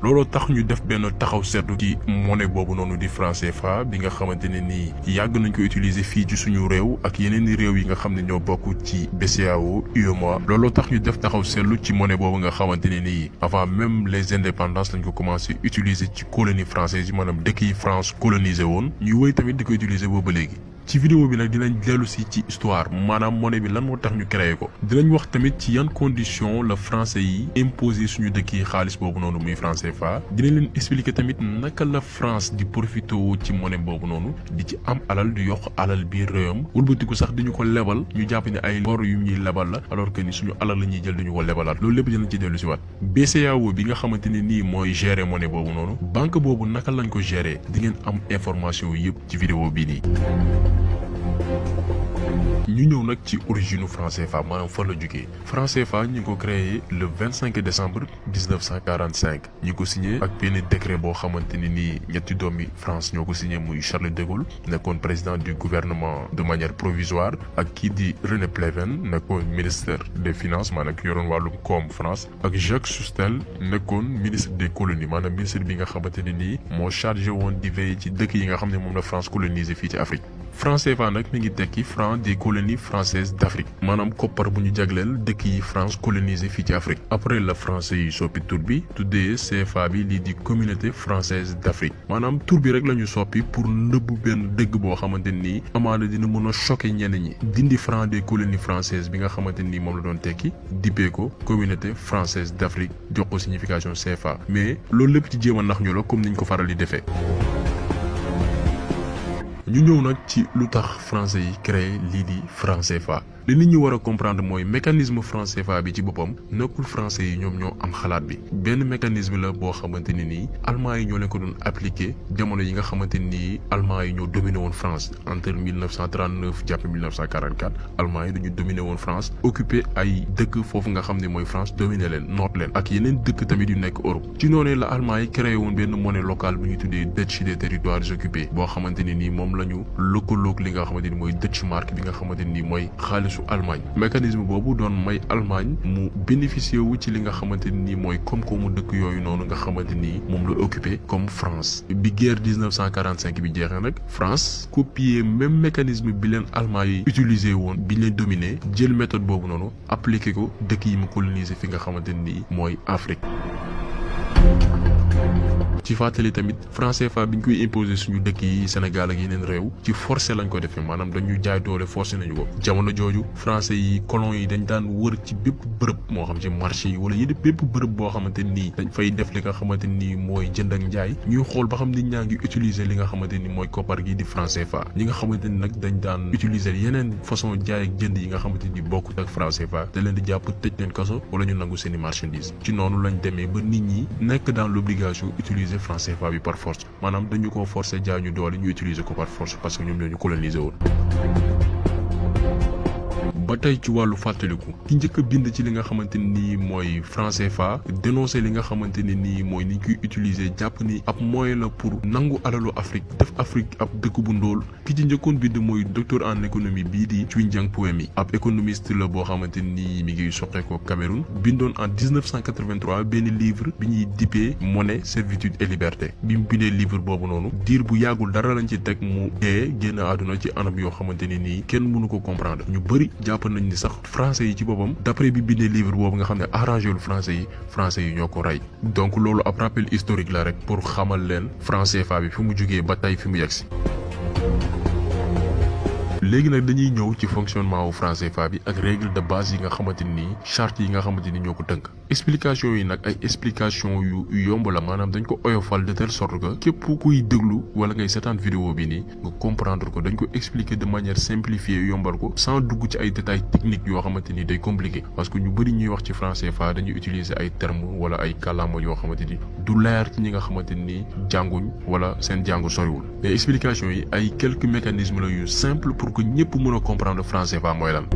looloo tax ñu def benn taxaw seetlu ci monnaie boobu noonu di franc CFA bi nga xamante ne nii yàgg nañ ko utiliser fii ci suñu réew ak yeneen i réew yi nga xam ne ñoo bokk ci BCEAO UEMOA looloo tax ñu def taxaw seetlu ci monnaie boobu nga xamante ne nii avant même les indépendances lañ ko commencé utiliser ci colonie française yi maanaam dëkk yi France colonisé woon ñuy wéy tamit di ko utiliser boobu léegi. ci vidéo bi nag dinañ dellu si ci histoire maanaam monnaie bi lan moo tax ñu créé ko dinañ wax tamit ci yan condition la français yi imposé suñu dëkk yi xaalis boobu noonu muy franc CFA dinañ leen expliquer tamit naka la France di profité ci monnaie boobu noonu di ci am alal di yokk alal biir réewam wëlbatiku sax di ñu ko lebal ñu jàpp ne ay bor yu ñuy lebal la alors que ni suñu alal la ñuy jël di ñu ko lebalaat loolu lépp dinañ ci dellu si waat BCEAO bi nga xamante ne nii mooy gérer monnaie boobu noonu banque boobu naka lañ ko gérer di ngeen am information yëpp ci vidéo bii nii. ñu ñëw nag ci origine franc CFA maanaam fa la jógee franc CFA ñu ngi ko créé le 25 décembre 1945 ñi ko signé ak benn décret boo xamante ni nii ñetti doomi France ñoo ko signé muy Charles de Gaulle nekkoon président du gouvernement de manière provisoire ak kii di René Pleven nekkoon ministre des finances maanaam ki yoroon wàllum koom France ak Jacques Cousteau nekkoon ministre des colonies maanaam ministre bi nga xamante ne nii moo chargé woon di veiller ci dëkk yi nga xam ne moom la France colonisé fii ci Afrique. franc CFA nag mi ngi tekki franc des colonies françaises d'Afrique maanaam koppar bu ñu jagleel dëkk yi France colonisé fii ci Afrique après la français yi soppi tur bi tuddee CFA bi lii di communauté française d'Afrique maanaam tur bi rek la ñu soppi pour nëbb benn dëgg boo xamante nii amaana dina mën a choquer ñenn ñi dindi franc des colonies françaises bi nga xamante nii moom la doon tekki dippee ko communauté française d'Afrique jox ko signification CFA mais loolu lépp ci jéem a nax ñu la comme niñ ko faral di defee. ñu ñëw nag ci lu tax français yi créé lii di franc CFA li nit ñi war a comprendre mooy mécanisme franc CFA bi ci boppam nekkul français yi ñoom ñoo am xalaat bi benn mécanisme la boo xamante ni nii allemand yi ñoo leen ko doon appliqué jamono yi nga xamante ni allemand yi ñoo dominé woon France entre 1939 jàpp 1944 allemand yi dañu dominé woon France occupé ay dëkk foofu nga xam ne mooy France dominé leen noot leen ak yeneen dëkk tamit yu nekk Europe ci noonu la allemand yi créé woon benn monnaie locale bu ñu tuddee Duchy des territoires occupés boo xamante ni nii moom lañu lëkkaloog li nga xamante ni mooy Deutschmark bi nga xamante ni mooy xaalisu Allemagne mécanisme boobu doon may Allemagne mu bénéficier wu ci li nga xamante ni mooy koom-koomu dëkk yooyu noonu nga xamante ni moom la occupé comme France bi guerre 1945 bi jeexee nag France copier même mécanisme bi leen Allemand yi utilisé woon bi leen dominé jël méthode boobu noonu appliqué ko dëkk yi mu colonisé fi nga xamante ni mooy Afrique. ci fàttali tamit franc CFA bi ñu koy imposer suñu dëkk yi Sénégal ak yeneen réew ci forcé lañ ko defee maanaam dañu jaay doole forcé nañu ko jamono jooju français yi colon yi dañ daan wër ci bépp bërëb moo xam ci marché yi wala yéen bépp bërëb boo xamante nii dañ fay def li nga xamante nii mooy jënd ak njaay ñuy xool ba xam nit ñaa ngi utiliser li nga xamante ni mooy koppar gi di franc CFA ñi nga xamante ni nag dañ daan utiliser yeneen façon jaay ak jënd yi nga xamante ni bokkut ak franc CFA da leen di jàpp tëj leen kaso wala ñu nangu seeni marchandise ci noonu lañ demee ba nit ñi nekk dans l'obligation utiliser franc CFA bi par force maanaam dañu ko forcer jaay ñu doole ñu utiliser ko par force parce que ñoom ñoo ñu coloniser woon. ba tey ci wàllu fàttaliku ki njëkk a bind ci li nga xamante ni mooy franc CFA dénoncer li nga xamante ne nii mooy ni ñu koy utiliser jàpp ni ab moyen la pour nangu alalu Afrique def Afrique ab dëkk bu ndóol ki ci njëkkoon bind mooy docteur en économie bii di Chouindiang Pouemi ab économiste la boo xamante ni mi ngi soqeekoo Cameroun bindoon en 1983 benn livre bi ñuy dippee monnaie servitude et liberté bi mu bindee livre boobu noonu diir bu yàggul dara lañ ci teg mu dee génn àdduna ci anam yoo xamante ne nii kenn mënu ko comprendre ñu bëri jàpp nañ ni sax français yi ci boppam d'après bi bindee livre boobu nga xam ne arrangé wul français yi ñoo ko rey donc loolu ab rappel historique la rek pour xamal leen franc CFA bi fi mu jógee ba tey fi mu yegsi. léegi nag dañuy ñëw ci fonctionnement wu franc CFA bi ak règle de base yi nga xamante ni charte yi nga xamante ni ñoo ko tënk explication yi nag ay explication yu yomb la maanaam dañ ko oyofal de telle sorte que képp kuy déglu wala ngay seetaan vidéo bi nii nga comprendre ko dañ ko expliquer de manière simplifiée yombal ko sans dugg ci ay détails techniques yoo xamante ni day compliqué parce que ñu bëri ñuy wax ci franc CFA dañuy utiliser ay termes wala ay kàllaama yoo xamante ni du leer ci ñi nga xamante ni jànguñ wala seen jàngu soriwul mais explication yi ay quelques mécanismes la yu simple pour que ñëpp mën a comprendre franc CFA mooy lan.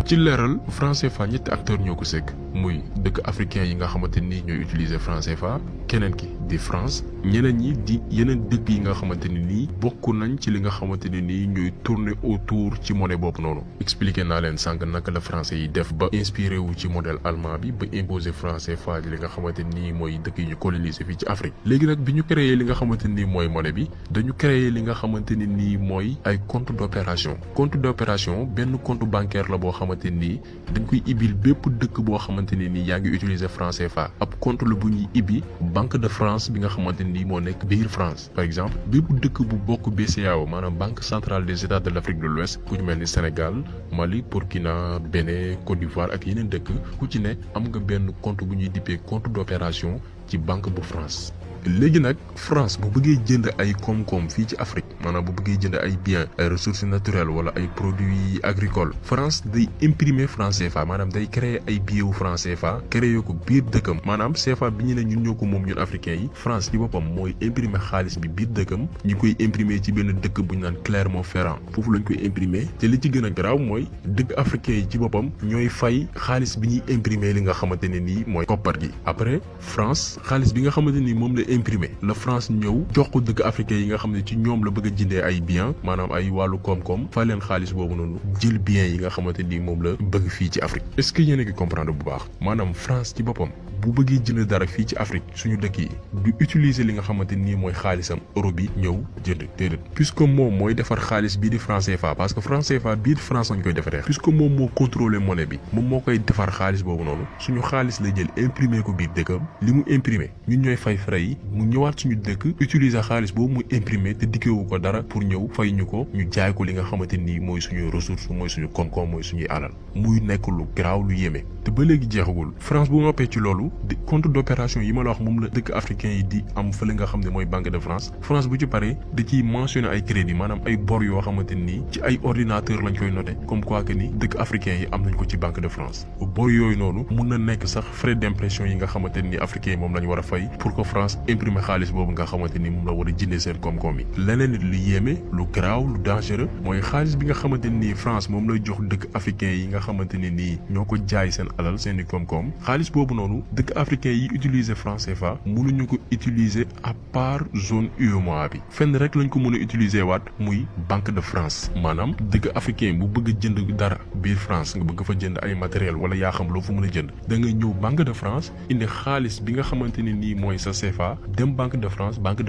ci leeral franc CFA ñetti acteurs ñoo ko sekk muy dëkk africain yi nga xamante ni ñooy utiliser franc CFA keneen ki di France ñeneen ñi di yeneen dëkk yi nga xamante ne nii bokk nañ ci li nga xamante ne nii ñooy tourner autour ci monnaie boobu noonu. expliqué naa leen sànq naka la français yi def ba inspiré wu ci modèle allemand bi ba imposer franc CFA li nga xamante nii mooy dëkk yi ñu coloniser fii ci Afrique. léegi nag bi ñu créé li nga xamante nii mooy monnaie bi dañu créé li nga xamante ne nii mooy ay compte d'opération. compte d'opération benn compte bancaire la boo xamante nii dañ koy ibil bépp dëkk boo xamante ne nii yaa ngi utiliser franc CFA ab compte la bu ñuy ibi Banque de France bi nga xamante ni moo nekk biir France par exemple bépp dëkk bu bokk BCEAO maanaam Banque centrale des États de l'Afrique de l'Ouest ku ci mel ni Sénégal Mali Burkina Bénin Côte d'Ivoire ak yeneen dëkk ku ci ne am nga benn compte bu ñuy dippee compte d'opération ci banque bu France. léegi nag France bu bëggee jënd ay koom-koom fii ci Afrique maanaam bu bëggee jënd ay biens ay ressources naturelles wala ay produits agricoles France day imprimer franc CFA maanaam day créer ay billets wu franc CFA créer ko biir dëkkam maanaam CFA bi ñu ne ñun ñoo ko moom ñun africains yi France ci boppam mooy imprimer xaalis bi biir dëkkam ñu koy imprimer ci benn dëkk bu ñu naan Clermont-Ferrand foofu lañ koy imprimer te li ci gën a garaaw mooy dëkk africains yi ci boppam ñooy fay xaalis bi ñuy imprimer li nga xamante ne nii mooy koppar gi après France xaalis bi nga xamante ni moom la imprimé la France ñëw jox ko dëkk africain yi nga xam ne ci ñoom la bëgg a jëndee ay biens maanaam ay wàllu koom-koom fay leen xaalis boobu noonu jël biens yi nga xamante ni moom la bëgg fii ci Afrique. est-ce que yéen a ngi comprendre bu baax maanaam France ci boppam bu bëggee jënd dara fii ci Afrique suñu dëkk yi du utiliser li nga xamante ni mooy xaalisam euro bi ñëw jënd déedéet puisque moom mooy defar xaalis bii di franc CFA parce que franc CFA bii di France lañ koy defaree puisque moom moo contrôler monnaie bi moom moo koy defar xaalis boobu noonu suñu xaalis la jël imprimer ko biir dëkkam li mu imprimer ñun ñooy fay frais yi mu ñëwaat suñu dëkk utiliser xaalis boobu muy imprimer te dikkeewu ko dara pour ñëw fay ñu ko ñu jaay ko li nga xamante ni mooy suñu ressource mooy suñu koom-koom mooy suñuy alal muy nekk lu garaaw lu yéeme te ba léegi jeexagul France bu noppee ci loolu di compte d'opération yi ma la wax moom la dëkk africain yi di am fële nga xam ne mooy Banque de France France bu ci paree da ciy mentionné ay crédit maanaam ay bor yoo xamante ni ci ay ordinateur lañ koy noté comme quoi que ni dëkk africain yi am nañ ko ci Banque de France bor yooyu noonu mun na nekk sax frais d'impression yi nga xamante ni africain yi moom la ñu war a fay pour que France imprimer xaalis boobu nga xamante ni moom la war a jëndee seen koom-koom yi leneen nit lu yéeme lu garaaw lu dangereux mooy xaalis bi nga xamante ni France moom lay jox dëkk africain yi nga xamante ni nii ñoo ko jaay seen alal seen i koom-koom xaalis boobu noonu dëkk africain yi utiliser franc CFA mënuñu ko utiliser à part zone UEMOA bi fenn rek lañ ko mën a utiliser waat muy Banque de France maanaam dëkk africain bu bëgg a jënd dara biir France nga bëgg fa jënd ay matériel wala yaa xam loo fa mën a jënd da ngay ñëw Banque de France indi xaalis bi nga xamante ni nii mooy sa CFA dem Banque de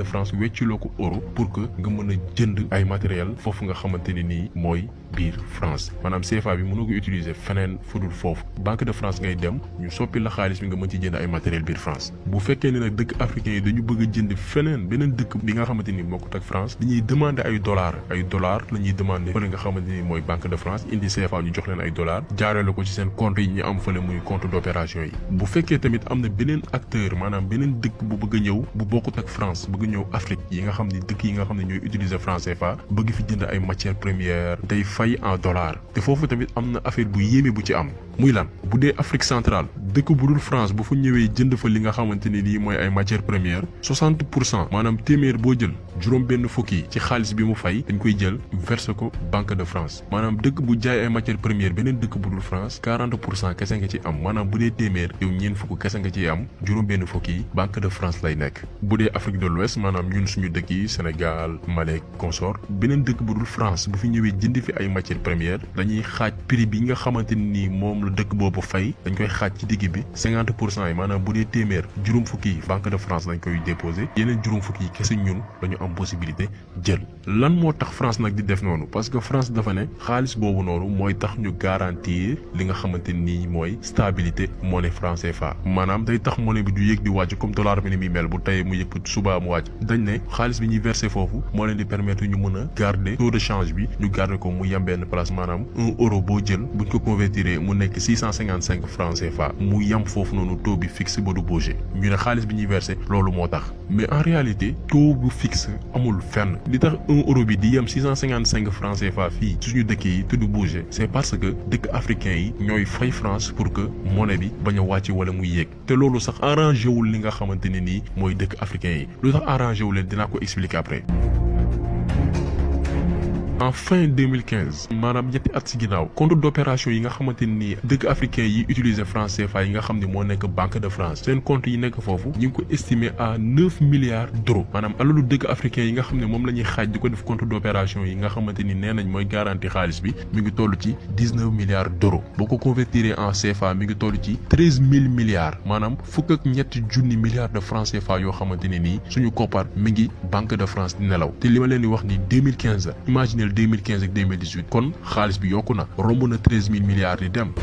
France wecciloo ko euro pour que nga mën a jënd ay matériel foofu nga xamante ni nii mooy biir France maanaam CFA bi mënoo ko utiliser feneen fudul foofu Banque de France ngay dem ñu soppi la xaalis bi nga mën ci jënd ay matériel biir France bu fekkee ne nag dëkk africain yi dañu bëgg a jënd feneen beneen dëkk bi nga xamante ni bokkut ak France dañuy demander ay dollars la ñuy demander fële nga xamante ni mooy Banque de France indi CFA ñu jox leen ay dollars jaarale ko ci seen compte yi ñu am fële muy compte d'opération yi bu fekkee tamit am na beneen acteur maanaam beneen dëkk bu bëgg a ñëw bu bokkut ak France bëgg ñëw Afrique yi nga xam ne dëkk yi nga xam ne ñooy utiliser franc CFA bëgg fi jënd ay matières premières day fay en dollars te foofu tamit am na affaire bu yéeme bu ci am muy lan bu dee Afrique centrale dëkk bu dul France bu fa ñëwee jënd fa li nga xamante ni nii mooy ay matières premières 60% maanaam téeméer boo jël juróom benn fukki ci xaalis bi mu fay dañ koy jël verse ko Banque de France maanaam dëkk bu jaay ay matières premières beneen dëkk bu dul France 40% kese nga ci am maanaam bu dee téeméer yow ñeen fukk kese nga ciy am juróom benn fukki Banque de France lay nekk bu dee Afrique de l'Ouest maanaam ñun suñu dëkk yi Sénégal Mali consort beneen dëkk bu dul France bu fi ñëwee jënd fi ay matières premières dañuy xaaj prix bi nga xamante ni moom la dëkk boobu fay dañ koy xaaj ci digg bi 50% yi maanaam bu dee téeméer juróom fukki Banque de France lañ koy déposé yeneen juróom fukki kese ñun dañu am possibilité jël lan moo tax France nag di def noonu parce que France dafa ne xaalis boobu noonu mooy tax ñu garantir li nga xamante ni mooy stabilité monnaie franc CFA maanaam day tax monnaie bi du yéeg di wàcc comme dollar bi ni muy mel bu tey mu yëg suba mu wàcc dañ ne xaalis bi ñuy versé foofu moo leen di permettre ñu mën a garder taux de change bi ñu garder ko mu yem benn place maanaam 1 euro boo jël buñ ko convertir mu nekk 655 francs CFA mu yem foofu noonu taux bi fixe ba du bouger ñu ne xaalis bi ñuy versé loolu moo tax mais en réalité taux bu fixe amul fenn li tax 1 euro bi di yem 655 francs CFA fii suñu dëkk yi te du bouger c'est parce que dëkk africain yi ñooy fay France pour que monnaie bi bañ a wàcc wala muy yéeg te loolu sax arrangé wul li nga xamante ne nii mooy dëkk africain yi lu tax arrangé wul leen dinaa ko expliquer après. en fin 2015 maanaam ñetti at ci ginnaaw compte d'opération yi nga xamante ni dëkk africain yi utiliser franc CFA yi nga xam ne moo nekk Banque de France seen compte yi nekk foofu ñu ngi ko estimé à 9 milliards d'euros maanaam alalu dëkk africain yi nga xam ne moom la ñuy xaaj di ko def compte d'opération yi nga xamante ni nee nañ mooy garantie xaalis bi mi ngi toll ci 19 milliards d'euros boo ko convertir en CFA mi ngi toll ci 13 000 milliards maanaam fukk ak ñetti junni milliards de francs CFA yoo xamante ne nii suñu koppar mi ngi Banque de France di nelaw te li ma leen di wax ni 2015 la imaginez 2015 ak 2018 kon xaalis bi yokku na romb na 13 000 milliards di dem.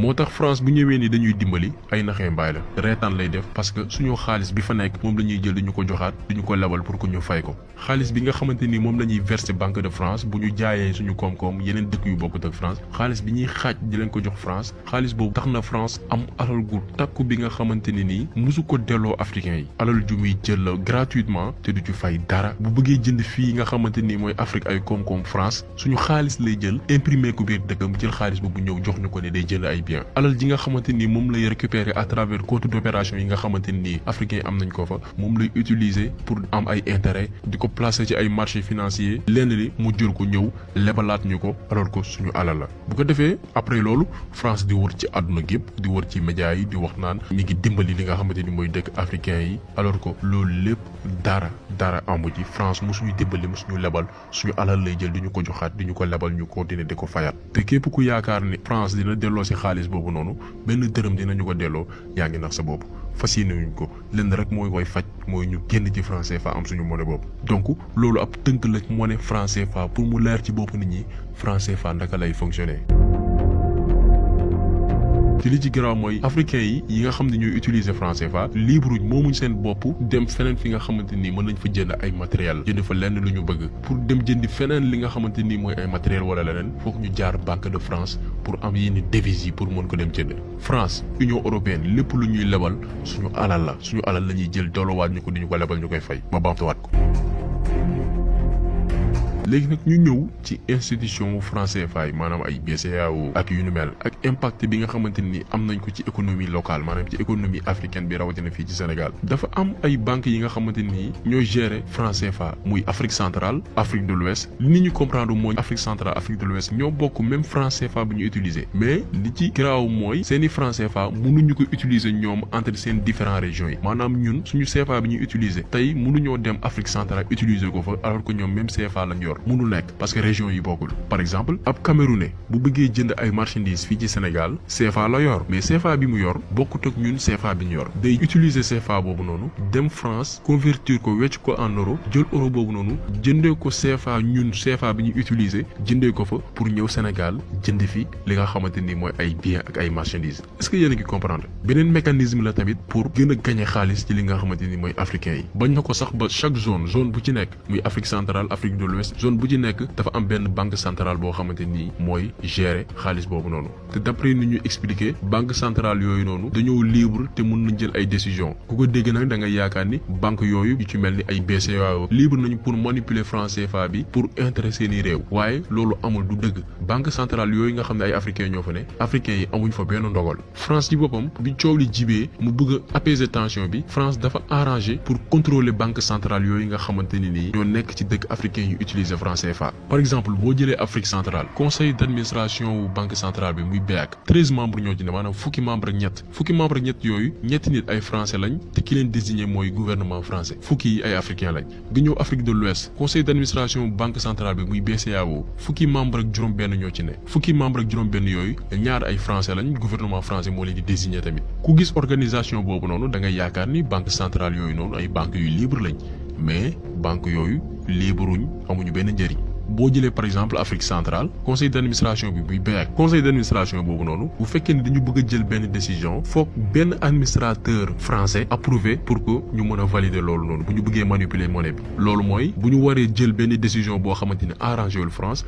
moo tax France bu ñëwee ni dañuy dimbali ay naxee mbaay la reetaan lay def parce que suñu xaalis bi fa nekk moom la ñuy jël duñu ko joxaat duñu ko lebal pour que ñu fay ko xaalis bi nga xamante ni moom la ñuy verser Banque de France bu ñu jaayee suñu koom-koom yeneen dëkk yu bokkut ak France xaalis bi ñuy xaaj di leen ko jox France xaalis boobu tax na France am alal gu takku bi nga xamante ni nii musu ko delloo africain yi alal ju muy jël la gratuitement te du ci fay dara bu bëggee jënd fii nga xamante ni mooy Afrique ay koom-koom France suñu xaalis lay jël imprimer ko biir dëkkam jël xaalis boobu ñëw jox ñu ko ne day jënd ay alal ji nga xamante ni moom lay récupérer à travers compte d'opération yi nga xamante ni africains yi am nañ ko fa moom lay utiliser pour am ay intérêt di ko placer ci ay marchés financiers lenn li mu jël ko ñëw lebalaat ñu ko alors que suñu alal la bu ko defee après loolu France di wër ci àdduna gépp di wër ci médias yi di wax naan mi ngi dimbali li nga xamante ni mooy dëkk africains yi alors que loolu lépp dara amu ci France mosuñu dimbali mosuñu lebal suñu alal lay jël di ñu ko joxaat di ñu ko lebal ñu continuer di ko fayaat te képp ku yaakaar ni France dina delloo si xaalis boobu noonu benn dërëm dinañu ko delloo yaa ngi nax sa bopp fas yéene wuñ ko lenn rek mooy koy faj mooy ñu génn ci franc CFA am suñu monnaie bopp donc loolu ab tënk la monnaie franc CFA pour mu leer ci bopp nit ñi franc CFA ndaka lay fonctionner. ci li ci garaaw mooy africains yi nga xam ne ñooy utiliser franc CFA libre moomuñ seen bopp dem feneen fi nga xamante ni mën nañ fa jënd ay matériel jënd fa lenn lu ñu bëgg pour dem jëndi feneen li nga xamante ni mooy ay matériel wala leneen foog ñu jaar Banque de France pour am yenn devises yi pour mën ko dem jënd France Union européenne lépp lu ñuy lebal suñu alal la ñuy jël doolowaat ñu ko di ñu ko lebal ñu koy fay ma baamtuwaat ko. léegi nag ñu ñëw ci institution franc CFA yi maanaam ay BCEAO ak yu nu mel ak impact bi nga xamante ni am nañ ko ci économie locale maanaam ci économie africaine bi rawatina fii ci Sénégal dafa am ay banques yi nga xamante ni ñooy gérer franc CFA muy Afrique centrale Afrique de l'Ouest li nit ñu comprendre mooy Afrique centrale Afrique de l'Ouest ñoo bokk même franc CFA bu ñu utiliser mais li ci garaaw mooy seeni franc CFA mënuñu ko utiliser ñoom entre seen différentes régions yi maanaam ñun suñu CFA bi ñuy utiliser tey mënuñoo dem Afrique centrale utiliser ko fa alors que ñoom même CFA lañ yor mënul nekk parce que région yi bokkul par exemple ab Camerounais bu bëggee jënd ay marchandises fii ci Sénégal CFA la yor mais CFA bi mu yor bokkut ak ñun CFA bi ñu yor day utiliser CFA boobu noonu dem France convertir ko wecc ko en euro jël euro boobu noonu jëndee ko CFA ñun CFA bi ñuy utiliser jëndee ko fa pour ñëw Sénégal jënd fi li nga xamante ni mooy ay biens ak ay marchandises est-ce que yéen a ngi comprendre beneen mécanisme la tamit pour gën a gagner xaalis ci li nga xamante ni mooy africains yi bañ na ko sax ba chaque zone bu ci nekk muy Afrique centrale Afrique de l'Ouest zone bu ci nekk dafa am benn banque centrale boo xamante ni mooy gérer xaalis boobu noonu te d'après ni ñu expliquer banque centrale yooyu noonu dañoo libre te mën nañ jël ay décisions ku ko dégg nag da ngay yaakaar ni banque yooyu yu ci mel ni ay BCEAO libre nañu pour manipuler franc CFA bi pour intéresser ni réew waaye loolu amul du dëgg banque centrale yooyu nga xam ne ay africains ñoo fa ne africains yi amuñ fa benn ndogal France ci boppam bi coow li jibee mu bëgg a apaiser tension bi France dafa arrangé pour contrôler banque centrale yooyu nga xamante ni nii ñoo nekk ci dëkk africains yu utiliser franc CFA par exemple boo jëlee Afrique centrale conseil d'administration wu banque centrale bi muy BEAC 13 membres ñoo ci ne maanaam fukki membre ak ñett yooyu ñetti nit ay français lañ te ki leen désigné mooy gouvernement français fukki yi ay africains lañ nga ñëw Afrique de l'Ouest conseil d'administration banque centrale bi muy BCEAO fukki membre ak juróom-benn ñoo ci ne fukki membre ak juróom-benn yooyu ñaar ay français lañ gouvernement français moo leen di désigné tamit ku gis organisation boobu noonu da ngay yaakaar ni banque centrale yooyu noonu ay banques yu libre lañ mais banque yooyu libruñ amuñu benn njëriñ boo jëlee par exemple Afrique centrale conseil d'administration bi buy BEAC conseil d'administration boobu noonu bu fekkee ni dañu bëgg a jël benn décision foog benn administrateur français approuvé pour que ñu mën a valider loolu noonu bu ñu bëggee manipuler monnaie bi loolu mooy bu ñu waree jël benn décision boo xamante ni arrangé wul France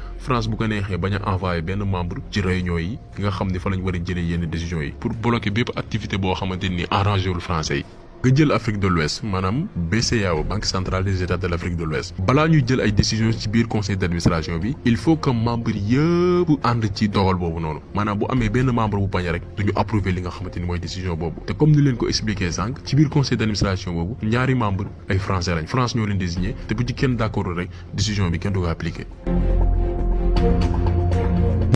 bu ko neexee bañ a envoyé benn membre ci réunion yi nga xam ne fa lañ war a jëlee yenn décisions yi pour bloquer bépp activité boo xamante ni arrangé wul français yi nga jël Afrique de l'Ouest maanaam BCEAO Banque centrale des États de l'Afrique de l'Ouest balaa ñuy jël ay décisions ci biir conseil d'administration bi il faut que membre yëpp ànd ci dogal boobu noonu maanaam bu amee benn membre bu bañ rek duñu approuver li nga xamante ni mooy décision boobu te comme ni leen ko expliqué sànq ci biir conseil d'administration boobu ñaari membre ay français lañ France ñoo leen désigné te bu ci kenn d'accord rek décision bi kenn du ko appliqué.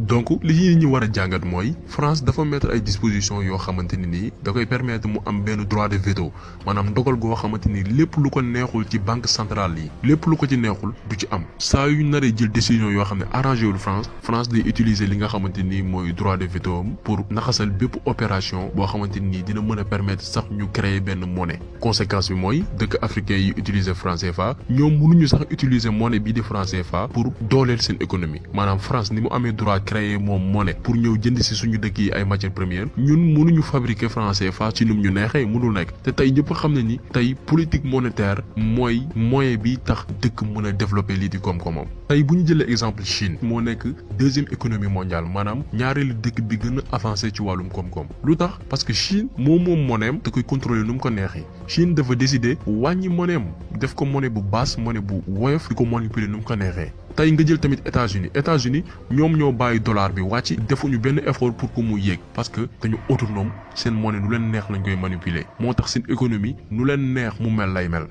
donc li ñu war a jàngat mooy France dafa mettre ay dispositions yoo xamante ni nii da koy permettre mu am benn droit de veto maanaam ndogal goo xamante ni lépp lu ko neexul ci banque centrale yi lépp lu ko ci neexul du ci am saa yu naree jël décision yoo xam ne arrangé wul France day utiliser li nga xamante ni mooy droit de veto pour naxasal bépp opération boo xamante ni dina mën a permettre sax ñu créer benn monnaie conséquence bi mooy dëkk africain yi utiliser franc CFA ñoom mënuñu sax utiliser monnaie bii di franc CFA pour dooleel seen économie maanaam France ni mu amee droit créer moom monnaie pour ñëw jënd ci suñu dëkk yi ay matières premières ñun mënuñu fabriquer franc CFA ci num ñu neexee mënul nekk te tey ñëpp xam ne ni tey politique monétaire mooy moyen bi tax dëkk mën a développer lii di koom-koomam tey bu ñu jëlee exemple Chine moo nekk deuxième économie mondiale maanaam ñaareelu dëkk bi gën a avancé ci wàllum koom-koom lu tax parce que Chine moom monnaie da koy contrôler nu mu ko neexee Chine dafa décider wàññi monnaie def ko monnaie bu basse monnaie bu woyof di ko manipuler nu mu ko neexee tey nga jël tamit États-Unis ñoom ñoo bàyyi dollar bi wàcc defuñu benn effort pour que mu yéeg parce que dañu autonome seen monnaie nu leen neex lañ koy manipuler moo tax seen économie nu leen neex mu mel lay mel.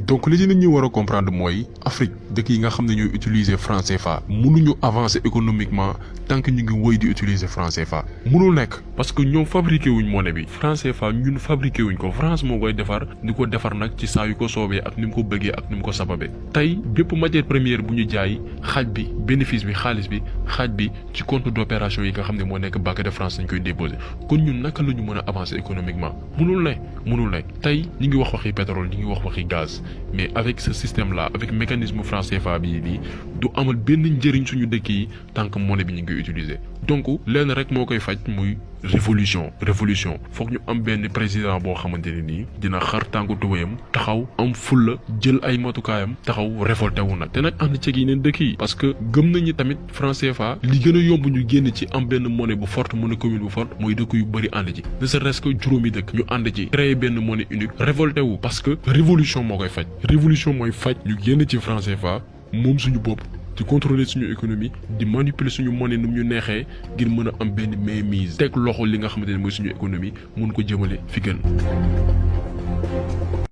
donc li ci nit ñi war a comprendre mooy Afrique dëkk yi nga xam ne ñooy utiliser franc CFA mënuñu avancer économiquement tant que ñu ngi woy di utiliser franc CFA mënul nekk parce que ñoom fabriqué wuñ monnaie bi franc CFA ñun fabriqué wuñ ko France moo koy defar di ko defar nag ci saa yu ko soobee ak ni mu ko bëggee ak ni mu ko sababee tey bépp matière première bu ñu jaay xaaj bi bénéfice bi xaalis bi xaaj bi ci compte d'opération yi nga xam ne moo nekk Banque de France dañ koy déposer kon ñun naka la ñu mën a avancer économiquement mënul ne tey ñu ngi wax waxi pétrole ñu ngi wax waxi gaz mais avec ce système là avec mécanisme franc CFA bii nii du amal benn njëriñ suñu dëkk yi tant que monnaie bi ñu ngi koy utiliser donc lenn rek moo koy faj muy révolution foog ñu am benn président boo xamante ne nii dina xar tànku tubéyam taxaw am fulla jël ay matukaayam taxaw révolté wu nag te nag ànd ceeg yeneen dëkk yi parce que gëm nañu tamit franc CFA li gën a yomb ñu génn ci am benn monnaie bu forte monnaie commune bu forte mooy dëkk yu bëri ànd ci ne serait-ce que juróomi dëkk ñu ànd ci créer benn monnaie unique révolté wu parce que révolution moo koy faj révolution mooy faj ñu génn ci franc CFA moom suñu bopp di contrôler suñu économie di manipuler suñu monnaie nu ñu neexee ngir mën a am benn mainmise teg loxo li nga xamante ne mooy suñu économie mun ko jëmale fi gën